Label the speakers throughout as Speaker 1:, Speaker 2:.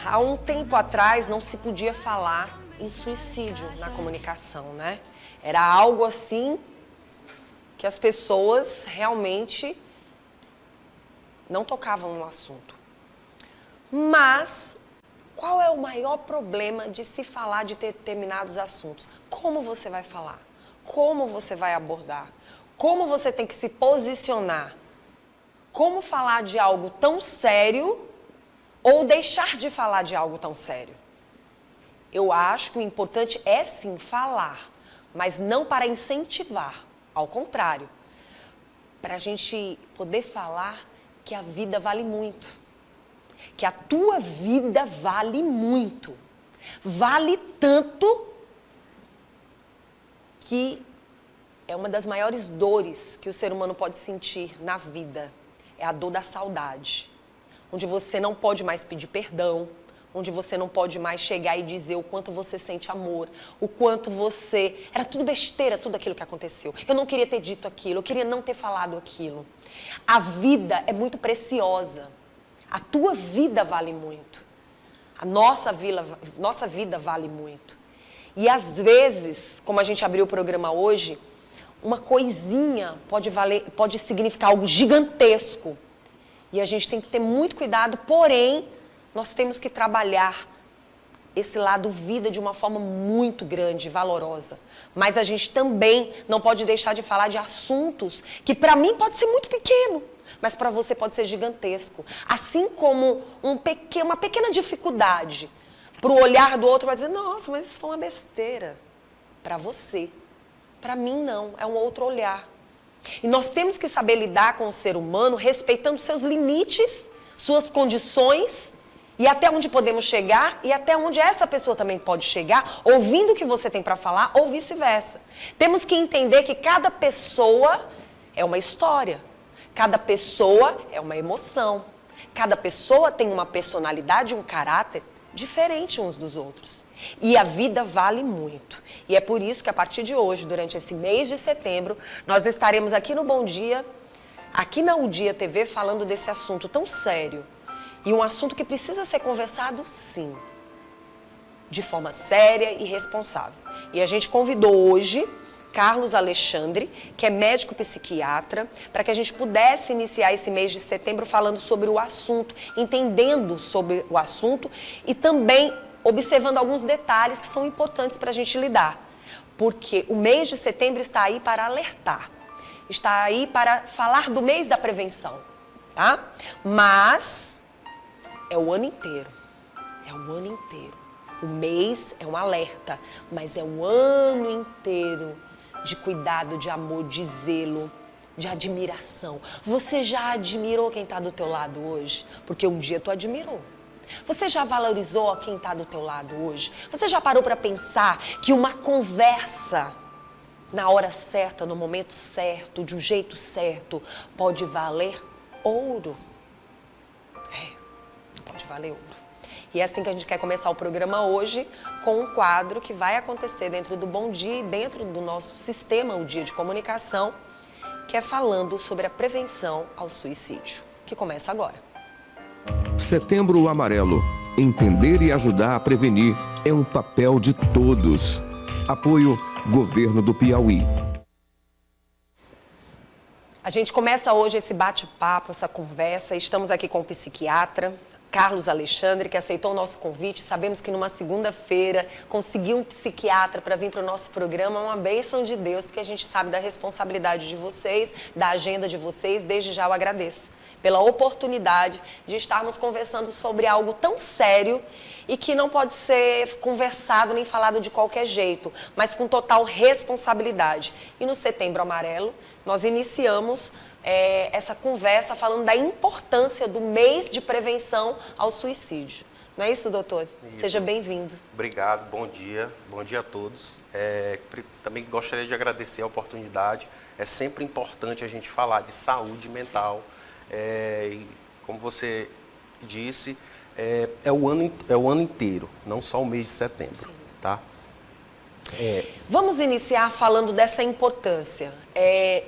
Speaker 1: Há um tempo atrás não se podia falar em suicídio na comunicação, né? Era algo assim que as pessoas realmente não tocavam no assunto. Mas qual é o maior problema de se falar de determinados assuntos? Como você vai falar? Como você vai abordar? Como você tem que se posicionar? Como falar de algo tão sério ou deixar de falar de algo tão sério? Eu acho que o importante é sim falar, mas não para incentivar, ao contrário, para a gente poder falar que a vida vale muito, que a tua vida vale muito, vale tanto que é uma das maiores dores que o ser humano pode sentir na vida, é a dor da saudade. Onde você não pode mais pedir perdão, onde você não pode mais chegar e dizer o quanto você sente amor, o quanto você... Era tudo besteira, tudo aquilo que aconteceu. Eu não queria ter dito aquilo, eu queria não ter falado aquilo. A vida é muito preciosa. A tua vida vale muito. A nossa vida vale muito. E às vezes, como a gente abriu o programa hoje, uma coisinha pode significar algo gigantesco. E a gente tem que ter muito cuidado, porém, nós temos que trabalhar esse lado vida de uma forma muito grande, valorosa. Mas a gente também não pode deixar de falar de assuntos que para mim pode ser muito pequeno, mas para você pode ser gigantesco. Assim como uma pequena dificuldade para o olhar do outro vai dizer, nossa, mas isso foi uma besteira. Para você. Para mim não, é um outro olhar. E nós temos que saber lidar com o ser humano respeitando seus limites, suas condições e até onde podemos chegar e até onde essa pessoa também pode chegar, ouvindo o que você tem para falar ou vice-versa. Temos que entender que cada pessoa é uma história, cada pessoa é uma emoção, cada pessoa tem uma personalidade, um caráter diferente uns dos outros. E a vida vale muito. E é por isso que a partir de hoje, durante esse mês de setembro, nós estaremos aqui no Bom Dia, aqui na UDIA TV, falando desse assunto tão sério. E um assunto que precisa ser conversado, sim, de forma séria e responsável. E a gente convidou hoje Carlos Alexandre, que é médico psiquiatra, para que a gente pudesse iniciar esse mês de setembro falando sobre o assunto, entendendo sobre o assunto e também observando alguns detalhes que são importantes para a gente lidar. Porque o mês de setembro está aí para alertar, está aí para falar do mês da prevenção, tá? Mas é o ano inteiro, é o ano inteiro. O mês é um alerta, mas é o ano inteiro de cuidado, de amor, de zelo, de admiração. Você já admirou quem está do teu lado hoje? Porque um dia tu admirou. Você já valorizou quem está do teu lado hoje? Você já parou para pensar que uma conversa na hora certa, no momento certo, de um jeito certo, pode valer ouro? Pode valer ouro. E é assim que a gente quer começar o programa hoje, com um quadro que vai acontecer dentro do Bom Dia e dentro do nosso sistema, o Dia de Comunicação, que é falando sobre a prevenção ao suicídio, que começa agora.
Speaker 2: Setembro Amarelo. Entender e ajudar a prevenir é um papel de todos. Apoio Governo do Piauí.
Speaker 1: A gente começa hoje esse bate-papo, essa conversa. Estamos aqui com o psiquiatra Carlos Alexandre, que aceitou o nosso convite. Sabemos que numa segunda-feira conseguir um psiquiatra para vir para o nosso programa é uma bênção de Deus, porque a gente sabe da responsabilidade de vocês, da agenda de vocês. Desde já eu agradeço pela oportunidade de estarmos conversando sobre algo tão sério e que não pode ser conversado nem falado de qualquer jeito, mas com total responsabilidade. E no Setembro Amarelo, nós iniciamos essa conversa falando da importância do mês de prevenção ao suicídio. Não é isso, doutor? Isso. Seja bem-vindo.
Speaker 3: Obrigado, bom dia a todos. Também gostaria de agradecer a oportunidade. É sempre importante a gente falar de saúde mental. E como você disse, é o ano inteiro, não só o mês de setembro. Sim. Tá?
Speaker 1: Vamos iniciar falando dessa importância.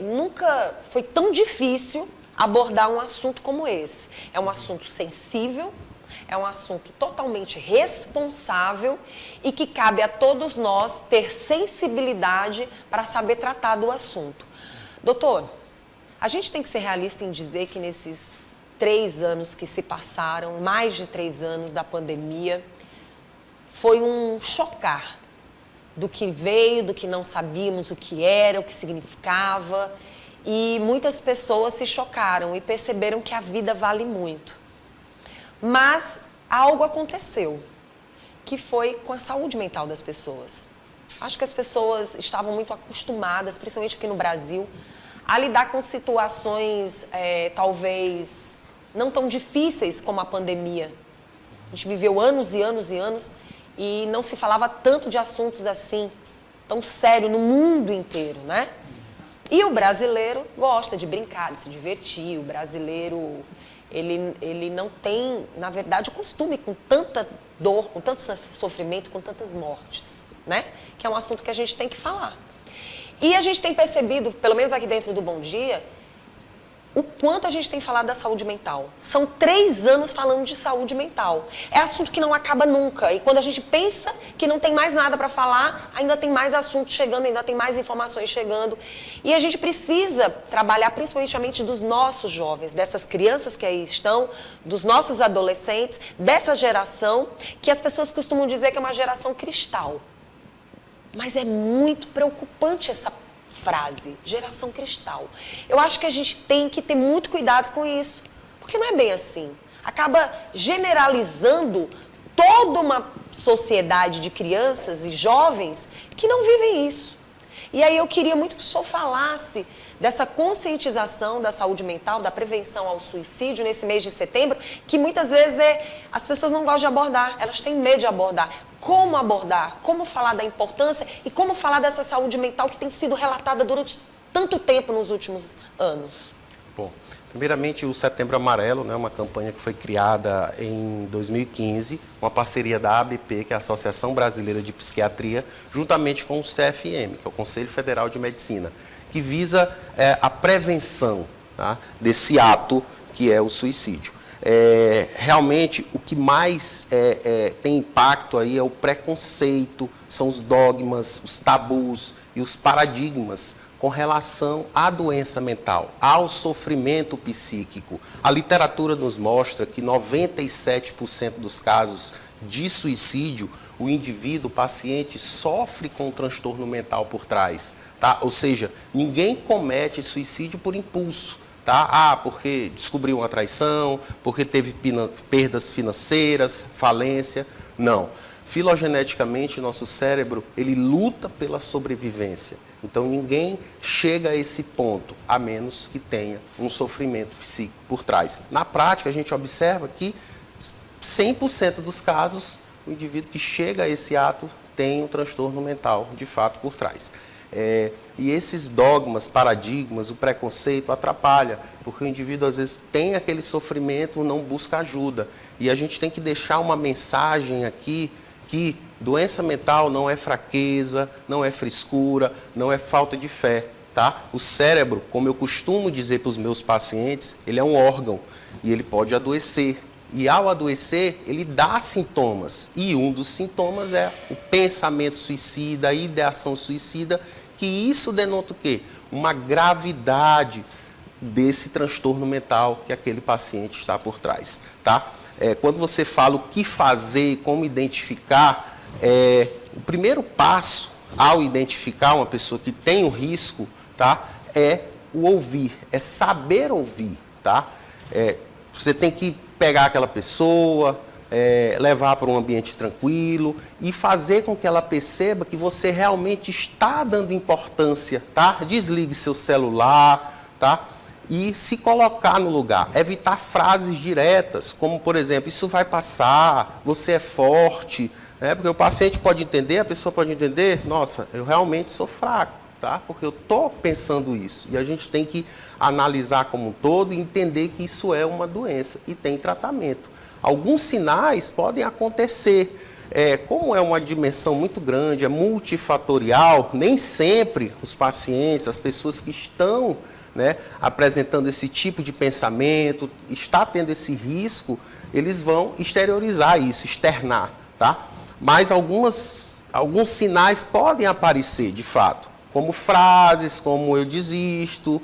Speaker 1: Nunca foi tão difícil abordar um assunto como esse. É um assunto sensível, é um assunto totalmente responsável e que cabe a todos nós ter sensibilidade para saber tratar do assunto. Doutor, a gente tem que ser realista em dizer que nesses 3 anos que se passaram, mais de 3 anos da pandemia, foi um chocar do que veio, do que não sabíamos o que era, o que significava. E muitas pessoas se chocaram e perceberam que a vida vale muito. Mas algo aconteceu, que foi com a saúde mental das pessoas. Acho que as pessoas estavam muito acostumadas, principalmente aqui no Brasil, a lidar com situações talvez não tão difíceis como a pandemia. A gente viveu anos e anos e anos e não se falava tanto de assuntos assim, tão sério no mundo inteiro, né? E o brasileiro gosta de brincar, de se divertir. O brasileiro, ele não tem, na verdade, o costume com tanta dor, com tanto sofrimento, com tantas mortes, né? Que é um assunto que a gente tem que falar. E a gente tem percebido, pelo menos aqui dentro do Bom Dia, o quanto a gente tem falado da saúde mental. São 3 anos falando de saúde mental. É assunto que não acaba nunca. E quando a gente pensa que não tem mais nada para falar, ainda tem mais assuntos chegando, ainda tem mais informações chegando. E a gente precisa trabalhar principalmente dos nossos jovens, dessas crianças que aí estão, dos nossos adolescentes, dessa geração, que as pessoas costumam dizer que é uma geração cristal. Mas é muito preocupante essa frase, geração cristal. Eu acho que a gente tem que ter muito cuidado com isso, porque não é bem assim. Acaba generalizando toda uma sociedade de crianças e jovens que não vivem isso. E aí eu queria muito que o senhor falasse dessa conscientização da saúde mental, da prevenção ao suicídio nesse mês de setembro, que muitas vezes as pessoas não gostam de abordar, elas têm medo de abordar. Como abordar, como falar da importância e como falar dessa saúde mental que tem sido relatada durante tanto tempo nos últimos anos?
Speaker 3: Bom, primeiramente o Setembro Amarelo, né, uma campanha que foi criada em 2015, uma parceria da ABP, que é a Associação Brasileira de Psiquiatria, juntamente com o CFM, que é o Conselho Federal de Medicina, que visa a prevenção, tá, desse ato que é o suicídio. Realmente o que mais tem impacto aí é o preconceito, são os dogmas, os tabus e os paradigmas com relação à doença mental, ao sofrimento psíquico. A literatura nos mostra que 97% dos casos de suicídio, o indivíduo, o paciente, sofre com um transtorno mental por trás, tá? Ou seja, ninguém comete suicídio por impulso. Tá? Porque descobriu uma traição, porque teve perdas financeiras, falência. Não. Filogeneticamente, nosso cérebro, ele luta pela sobrevivência. Então, ninguém chega a esse ponto, a menos que tenha um sofrimento psíquico por trás. Na prática, a gente observa que 100% dos casos, o indivíduo que chega a esse ato tem um transtorno mental, de fato, por trás. E esses dogmas, paradigmas, o preconceito atrapalha, porque o indivíduo às vezes tem aquele sofrimento, não busca ajuda. E a gente tem que deixar uma mensagem aqui que doença mental não é fraqueza, não é frescura, não é falta de fé. Tá? O cérebro, como eu costumo dizer para os meus pacientes, ele é um órgão e ele pode adoecer. E ao adoecer, ele dá sintomas. E um dos sintomas é o pensamento suicida, a ideação suicida, que isso denota o quê? Uma gravidade desse transtorno mental que aquele paciente está por trás. Tá? Quando você fala o que fazer e como identificar, o primeiro passo ao identificar uma pessoa que tem um risco, tá, é o ouvir, é saber ouvir. Tá? Você tem que pegar aquela pessoa, levar para um ambiente tranquilo e fazer com que ela perceba que você realmente está dando importância, tá? Desligue seu celular, tá? E se colocar no lugar. Evitar frases diretas, como, por exemplo, isso vai passar, você é forte, né? Porque o paciente pode entender, a pessoa pode entender, nossa, eu realmente sou fraco. Tá? Porque eu estou pensando isso. E a gente tem que analisar como um todo e entender que isso é uma doença e tem tratamento. Alguns sinais podem acontecer. Como é uma dimensão muito grande, é multifatorial, nem sempre os pacientes, as pessoas que estão né, apresentando esse tipo de pensamento, está tendo esse risco, eles vão exteriorizar isso, externar, tá? Mas alguns sinais podem aparecer, de fato, como frases, como eu desisto,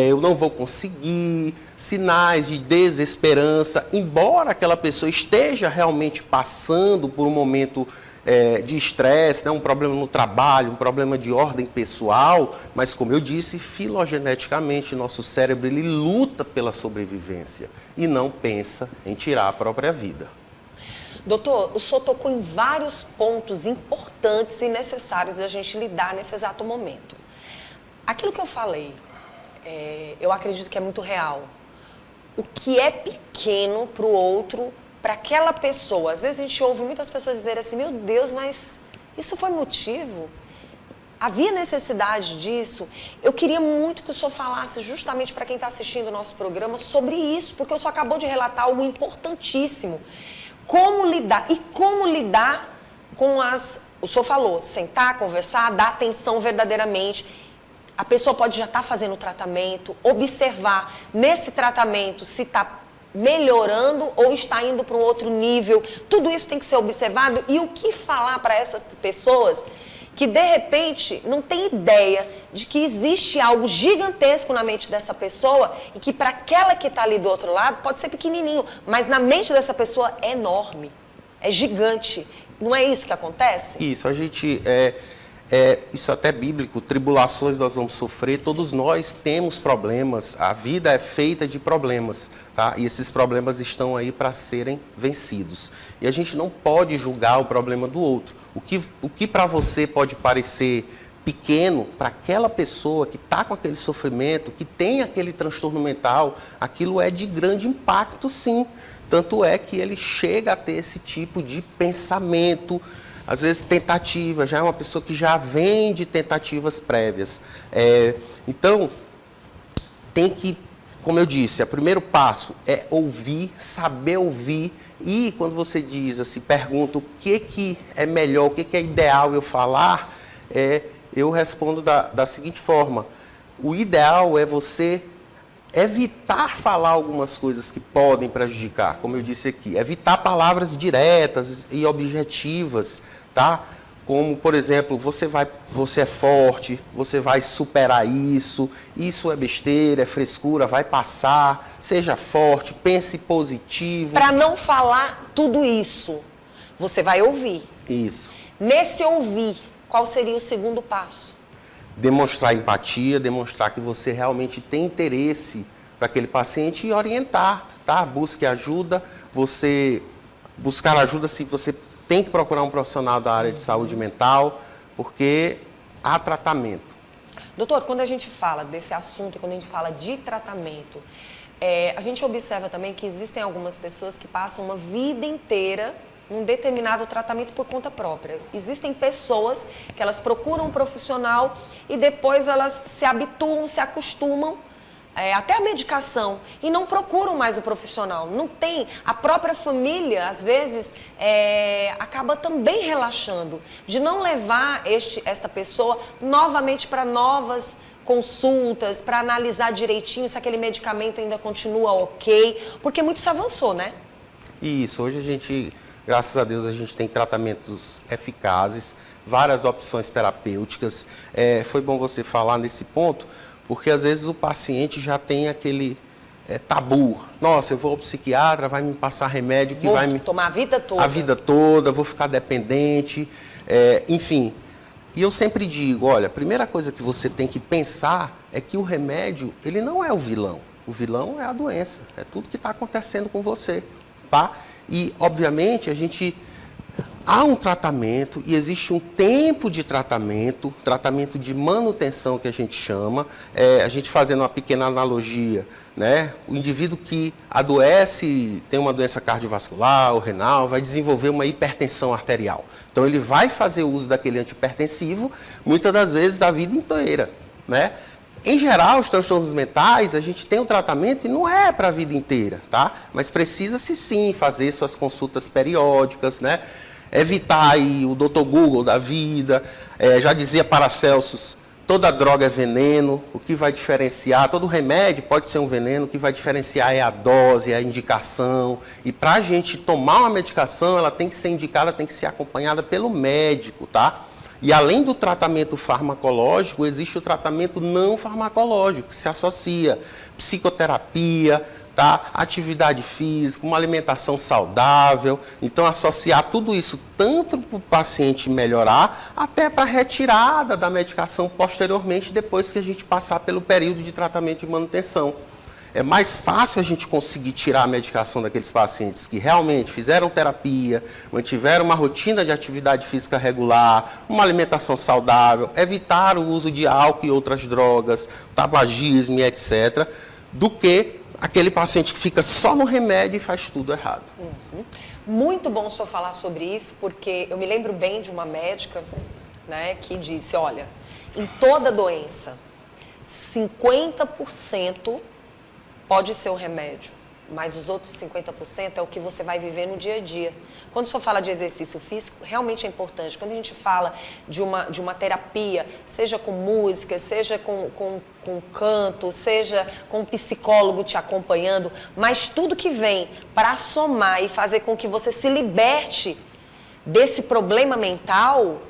Speaker 3: eu não vou conseguir, sinais de desesperança, embora aquela pessoa esteja realmente passando por um momento de estresse, né, um problema no trabalho, um problema de ordem pessoal, mas como eu disse, filogeneticamente, nosso cérebro ele luta pela sobrevivência e não pensa em tirar a própria vida.
Speaker 1: Doutor, o senhor tocou em vários pontos importantes e necessários da gente lidar nesse exato momento. Aquilo que eu falei, eu acredito que é muito real. O que é pequeno para o outro, para aquela pessoa, às vezes a gente ouve muitas pessoas dizerem assim, meu Deus, mas isso foi motivo? Havia necessidade disso? Eu queria muito que o senhor falasse justamente para quem está assistindo o nosso programa sobre isso, porque o senhor acabou de relatar algo importantíssimo. Como lidar com o senhor falou, sentar, conversar, dar atenção verdadeiramente. A pessoa pode já estar fazendo o tratamento, observar nesse tratamento se está melhorando ou está indo para um outro nível. Tudo isso tem que ser observado. E o que falar para essas pessoas que, de repente, não tem ideia de que existe algo gigantesco na mente dessa pessoa e que para aquela que está ali do outro lado pode ser pequenininho, mas na mente dessa pessoa é enorme, é gigante. Não é isso que acontece?
Speaker 3: Isso, a gente... isso até é bíblico, tribulações nós vamos sofrer, todos nós temos problemas, a vida é feita de problemas, tá? E esses problemas estão aí para serem vencidos. E a gente não pode julgar o problema do outro. O que para você pode parecer pequeno, para aquela pessoa que está com aquele sofrimento, que tem aquele transtorno mental, aquilo é de grande impacto, sim. Tanto é que ele chega a ter esse tipo de pensamento, às vezes tentativa, já é uma pessoa que já vem de tentativas prévias. Então, tem que, como eu disse, o primeiro passo é ouvir, saber ouvir. E quando você diz assim, pergunta o que é melhor, o que é ideal eu falar, eu respondo da seguinte forma: o ideal é você evitar falar algumas coisas que podem prejudicar, como eu disse aqui, evitar palavras diretas e objetivas, tá? Como, por exemplo, você é forte, você vai superar isso é besteira, é frescura, vai passar, seja forte, pense positivo.
Speaker 1: Para não falar tudo isso, você vai ouvir.
Speaker 3: Isso.
Speaker 1: Nesse ouvir, qual seria o segundo passo?
Speaker 3: Demonstrar empatia, demonstrar que você realmente tem interesse para aquele paciente e orientar, tá? Busque ajuda, buscar ajuda se você tem que procurar um profissional da área de saúde mental, porque há tratamento.
Speaker 1: Doutor, quando a gente fala desse assunto, quando a gente fala de tratamento, a gente observa também que existem algumas pessoas que passam uma vida inteira um determinado tratamento por conta própria. Existem pessoas que elas procuram um profissional e depois elas se habituam, se acostumam até a medicação e não procuram mais o profissional. Não tem, a própria família, às vezes, acaba também relaxando de não levar esta pessoa novamente para novas consultas, para analisar direitinho se aquele medicamento ainda continua ok, porque muito se avançou, né?
Speaker 3: Isso, hoje a gente... Graças a Deus a gente tem tratamentos eficazes, várias opções terapêuticas. Foi bom você falar nesse ponto, porque às vezes o paciente já tem aquele tabu. Nossa, eu vou ao psiquiatra, vai me passar remédio que vai me...
Speaker 1: tomar a vida toda.
Speaker 3: A vida toda, vou ficar dependente, enfim. E eu sempre digo, olha, a primeira coisa que você tem que pensar é que o remédio, ele não é o vilão. O vilão é a doença, é tudo que está acontecendo com você, tá? E, obviamente, há um tratamento e existe um tempo de tratamento de manutenção que a gente chama, a gente fazendo uma pequena analogia, né? O indivíduo que adoece, tem uma doença cardiovascular ou renal, vai desenvolver uma hipertensão arterial. Então, ele vai fazer uso daquele antihipertensivo, muitas das vezes, a vida inteira, né? Em geral, os transtornos mentais, a gente tem um tratamento e não é para a vida inteira, tá? Mas precisa-se sim fazer suas consultas periódicas, né? Evitar aí o Dr. Google da vida, já dizia Paracelsus, toda droga é veneno, o que vai diferenciar, todo remédio pode ser um veneno, o que vai diferenciar é a dose, é a indicação. E para a gente tomar uma medicação, ela tem que ser indicada, tem que ser acompanhada pelo médico, tá? E além do tratamento farmacológico, existe o tratamento não farmacológico, que se associa psicoterapia, tá? Atividade física, uma alimentação saudável. Então, associar tudo isso tanto para o paciente melhorar, até para a retirada da medicação posteriormente, depois que a gente passar pelo período de tratamento de manutenção. É mais fácil a gente conseguir tirar a medicação daqueles pacientes que realmente fizeram terapia, mantiveram uma rotina de atividade física regular, uma alimentação saudável, evitar o uso de álcool e outras drogas, tabagismo e etc., do que aquele paciente que fica só no remédio e faz tudo errado.
Speaker 1: Muito bom o senhor falar sobre isso, porque eu me lembro bem de uma médica, né, que disse, olha, em toda doença, 50% pode ser o remédio, mas os outros 50% é o que você vai viver no dia a dia. Quando o senhor fala de exercício físico, realmente é importante. Quando a gente fala de uma terapia, seja com música, seja com canto, seja com um psicólogo te acompanhando, mas tudo que vem para somar e fazer com que você se liberte desse problema mental,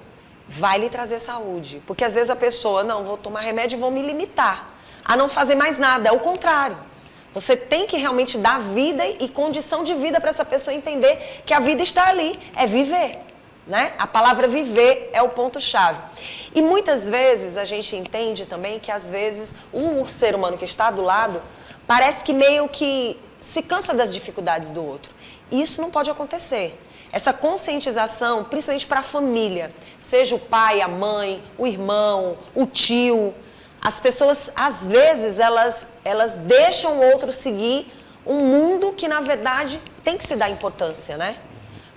Speaker 1: vai lhe trazer saúde. Porque às vezes a pessoa, não, vou tomar remédio e vou me limitar a não fazer mais nada. É o contrário. Você tem que realmente dar vida e condição de vida para essa pessoa entender que a vida está ali, é viver, né? A palavra viver é o ponto-chave. E muitas vezes a gente entende também que às vezes o ser humano que está do lado parece que meio que se cansa das dificuldades do outro. E isso não pode acontecer. Essa conscientização, principalmente para a família, seja o pai, a mãe, o irmão, o tio. As pessoas, às vezes, elas deixam o outro seguir um mundo que, na verdade, tem que se dar importância, né?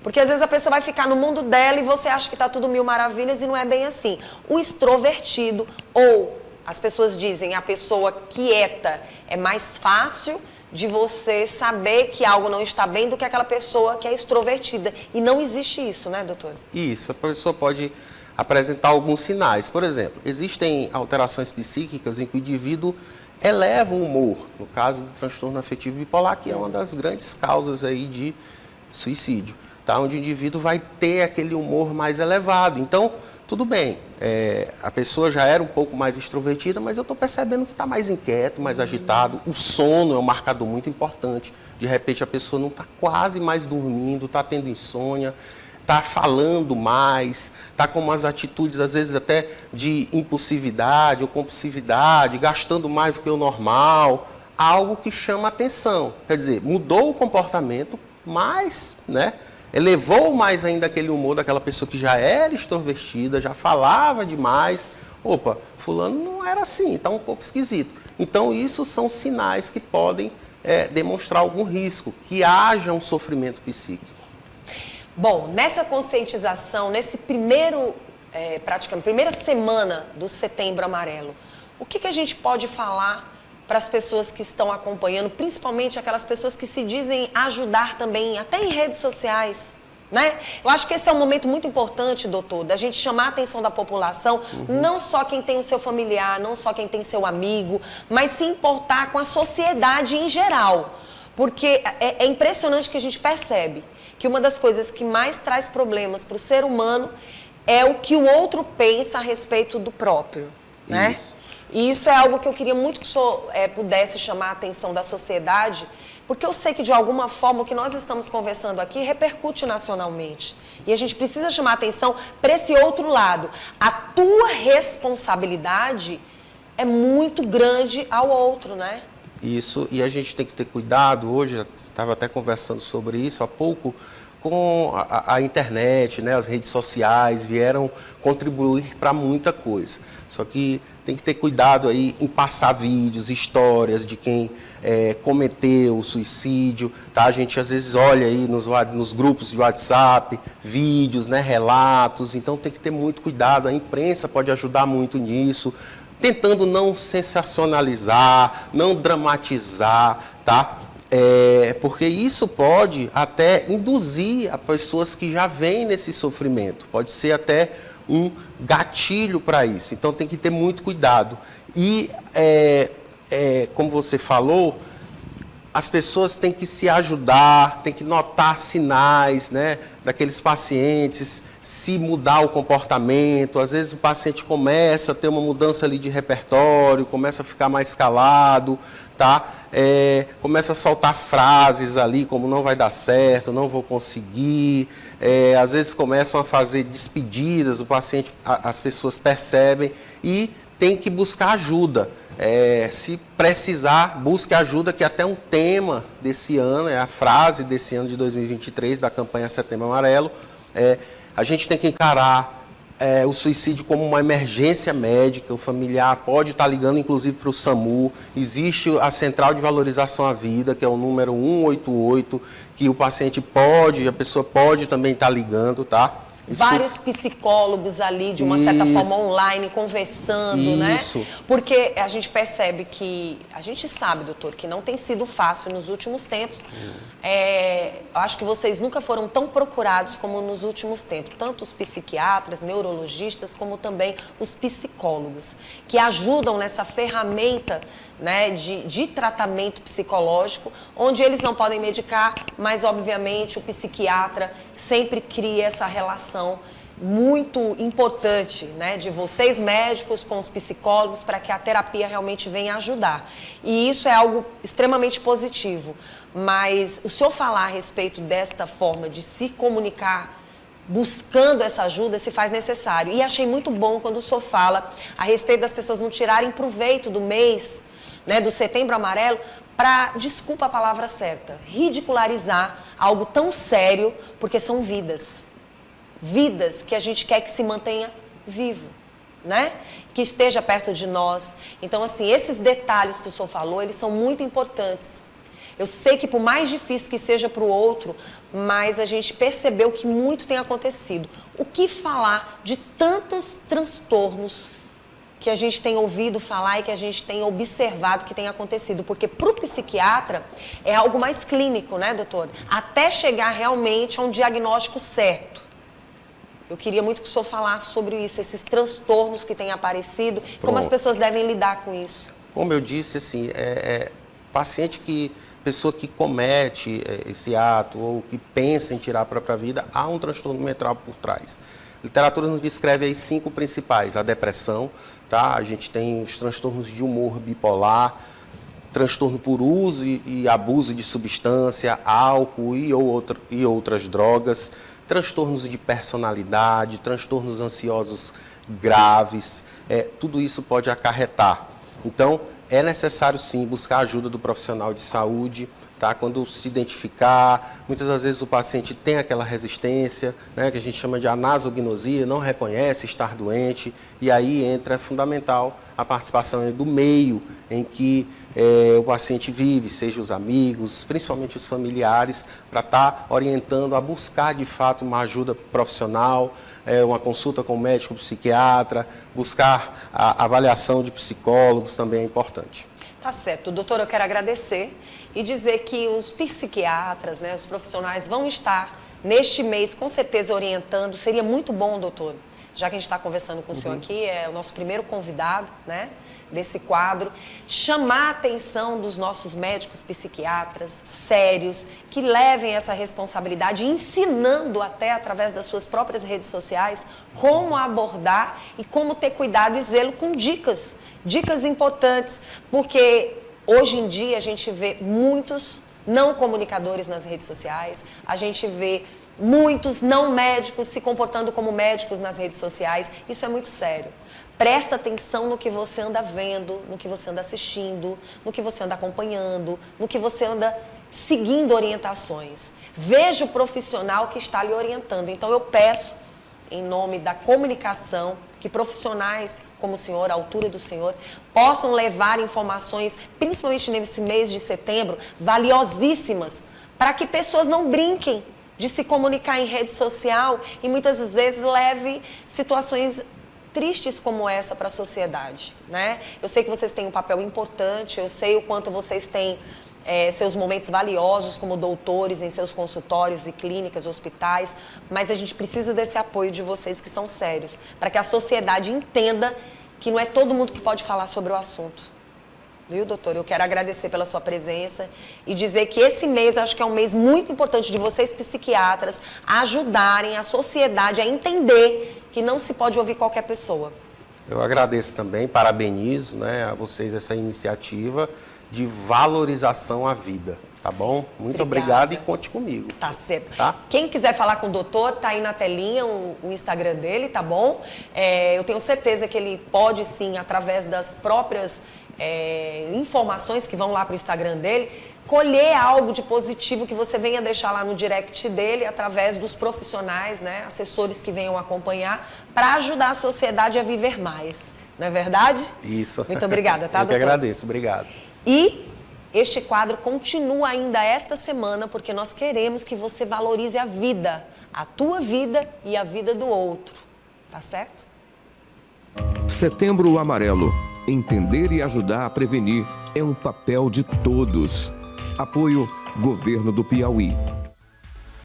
Speaker 1: Porque, às vezes, a pessoa vai ficar no mundo dela e você acha que está tudo mil maravilhas e não é bem assim. O extrovertido, ou, as pessoas dizem, a pessoa quieta, é mais fácil de você saber que algo não está bem do que aquela pessoa que é extrovertida. E não existe isso, né, doutor?
Speaker 3: Isso, a pessoa pode apresentar alguns sinais. Por exemplo, existem alterações psíquicas em que o indivíduo eleva o humor, no caso do transtorno afetivo bipolar, que é uma das grandes causas aí de suicídio, tá? Onde o indivíduo vai ter aquele humor mais elevado. Então, tudo bem, a pessoa já era um pouco mais extrovertida, mas eu estou percebendo que está mais inquieto, mais agitado. O sono é um marcador muito importante. De repente, a pessoa não está quase mais dormindo, está tendo insônia, está falando mais, está com umas atitudes, às vezes, até de impulsividade ou compulsividade, gastando mais do que o normal, algo que chama atenção. Quer dizer, mudou o comportamento, mas, né, elevou mais ainda aquele humor daquela pessoa que já era extrovertida, já falava demais. Opa, fulano não era assim, está um pouco esquisito. Então, isso são sinais que podem demonstrar algum risco, que haja um sofrimento psíquico.
Speaker 1: Bom, nessa conscientização, nesse praticamente, primeira semana do Setembro Amarelo, o que a gente pode falar para as pessoas que estão acompanhando, principalmente aquelas pessoas que se dizem ajudar também, até em redes sociais, né? Eu acho que esse é um momento muito importante, doutor, da gente chamar a atenção da população, não só quem tem o seu familiar, não só quem tem seu amigo, mas se importar com a sociedade em geral. Porque é impressionante que a gente percebe que uma das coisas que mais traz problemas para o ser humano é o que o outro pensa a respeito do próprio, né?
Speaker 3: Isso.
Speaker 1: E isso é algo que eu queria muito que o senhor pudesse chamar a atenção da sociedade, porque eu sei que, de alguma forma, o que nós estamos conversando aqui repercute nacionalmente. E a gente precisa chamar a atenção para esse outro lado. A tua responsabilidade é muito grande ao outro, né?
Speaker 3: Isso, e a gente tem que ter cuidado. Hoje, eu estava até conversando sobre isso há pouco, com a internet, né, as redes sociais vieram contribuir para muita coisa. Só que tem que ter cuidado aí em passar vídeos, histórias de quem cometeu o suicídio, tá? A gente às vezes olha aí nos grupos de WhatsApp, vídeos, né, relatos, então tem que ter muito cuidado. A imprensa pode ajudar muito nisso, tentando não sensacionalizar, não dramatizar, tá? Porque isso pode até induzir a pessoas que já vêm nesse sofrimento. Pode ser até um gatilho para isso. Então tem que ter muito cuidado. E, como você falou, as pessoas têm que se ajudar, têm que notar sinais, né, daqueles pacientes, se mudar o comportamento. Às vezes o paciente começa a ter uma mudança ali de repertório, começa a ficar mais calado, tá? Começa a soltar frases ali como não vai dar certo, não vou conseguir. Às vezes começam a fazer despedidas, o paciente, as pessoas percebem e tem que buscar ajuda. Se precisar, busque ajuda, que até um tema desse ano, é a frase desse ano de 2023, da campanha Setembro Amarelo. A gente tem que encarar o suicídio como uma emergência médica. O familiar pode estar ligando, inclusive, para o SAMU. Existe a Central de Valorização à Vida, que é o número 188, que o paciente pode, a pessoa pode também estar ligando, tá?
Speaker 1: Vários psicólogos ali, de uma certa forma, online, conversando, né? Porque a gente percebe que... A gente sabe, doutor, que não tem sido fácil nos últimos tempos. Eu acho que vocês nunca foram tão procurados como nos últimos tempos. Tanto os psiquiatras, neurologistas, como também os psicólogos, que ajudam nessa ferramenta, né, de tratamento psicológico, onde eles não podem medicar, mas, obviamente, o psiquiatra sempre cria essa relação muito importante, né, de vocês médicos com os psicólogos, para que a terapia realmente venha ajudar. E isso é algo extremamente positivo. Mas o senhor falar a respeito desta forma de se comunicar, buscando essa ajuda, se faz necessário. E achei muito bom quando o senhor fala a respeito das pessoas não tirarem proveito do mês, né, do Setembro Amarelo, para, desculpa a palavra certa, ridicularizar algo tão sério, porque são vidas. Vidas que a gente quer que se mantenha vivo, né? Que esteja perto de nós. Então, assim, esses detalhes que o senhor falou, eles são muito importantes. Eu sei que por mais difícil que seja para o outro, mas a gente percebeu que muito tem acontecido. O que falar de tantos transtornos que a gente tem ouvido falar e que a gente tem observado que tem acontecido? Porque para o psiquiatra é algo mais clínico, né, doutor? Até chegar realmente a um diagnóstico certo. Eu queria muito que o senhor falasse sobre isso, esses transtornos que têm aparecido, como as pessoas devem lidar com isso.
Speaker 3: Como eu disse, assim, pessoa que comete esse ato ou que pensa em tirar a própria vida, há um transtorno mental por trás. A literatura nos descreve aí 5 principais: a depressão, tá? A gente tem os transtornos de humor bipolar, transtorno por uso e abuso de substância, álcool e outras drogas, transtornos de personalidade, transtornos ansiosos graves, tudo isso pode acarretar. Então, é necessário sim buscar a ajuda do profissional de saúde, tá? Quando se identificar, muitas das vezes o paciente tem aquela resistência, né, que a gente chama de anasognosia, não reconhece estar doente, e aí é fundamental a participação do meio em que o paciente vive, seja os amigos, principalmente os familiares, para estar orientando a buscar de fato uma ajuda profissional, uma consulta com o médico psiquiatra, buscar a avaliação de psicólogos também é importante.
Speaker 1: Tá certo. Doutor, eu quero agradecer e dizer que os psiquiatras, né, os profissionais vão estar neste mês, com certeza, orientando. Seria muito bom, doutor, já que a gente está conversando com o senhor aqui, é o nosso primeiro convidado, né, desse quadro, chamar a atenção dos nossos médicos psiquiatras sérios, que levem essa responsabilidade, ensinando até através das suas próprias redes sociais como abordar e como ter cuidado e zelo com dicas importantes, porque hoje em dia a gente vê muitos não comunicadores nas redes sociais, a gente vê muitos não médicos se comportando como médicos nas redes sociais. Isso é muito sério. Presta atenção no que você anda vendo, no que você anda assistindo, no que você anda acompanhando, no que você anda seguindo orientações. Veja o profissional que está lhe orientando. Então eu peço, em nome da comunicação, que profissionais como o senhor, à altura do senhor, possam levar informações, principalmente nesse mês de setembro, valiosíssimas, para que pessoas não brinquem de se comunicar em rede social e muitas vezes leve situações tristes como essa para a sociedade, né? Eu sei que vocês têm um papel importante, eu sei o quanto vocês têm seus momentos valiosos como doutores em seus consultórios e clínicas, hospitais, mas a gente precisa desse apoio de vocês que são sérios, para que a sociedade entenda que não é todo mundo que pode falar sobre o assunto. Viu, doutor? Eu quero agradecer pela sua presença e dizer que esse mês, eu acho que é um mês muito importante de vocês, psiquiatras, ajudarem a sociedade a entender que não se pode ouvir qualquer pessoa.
Speaker 3: Eu agradeço também, parabenizo, né, a vocês essa iniciativa de valorização à vida, tá bom? Muito obrigado e conte comigo.
Speaker 1: Tá certo.
Speaker 3: Tá?
Speaker 1: Quem quiser falar com o doutor, tá aí na telinha o Instagram dele, tá bom? Eu tenho certeza que ele pode sim, através das próprias informações que vão lá para o Instagram dele, colher algo de positivo que você venha deixar lá no direct dele, através dos profissionais, né, assessores que venham acompanhar, para ajudar a sociedade a viver mais. Não é verdade?
Speaker 3: Isso.
Speaker 1: Muito obrigada, tá,
Speaker 3: Eu que
Speaker 1: doutor?
Speaker 3: agradeço, obrigado.
Speaker 1: E este quadro continua ainda esta semana, porque nós queremos que você valorize a vida, a tua vida e a vida do outro. Tá certo?
Speaker 2: Setembro Amarelo. Entender e ajudar a prevenir é um papel de todos. Apoio Governo do Piauí.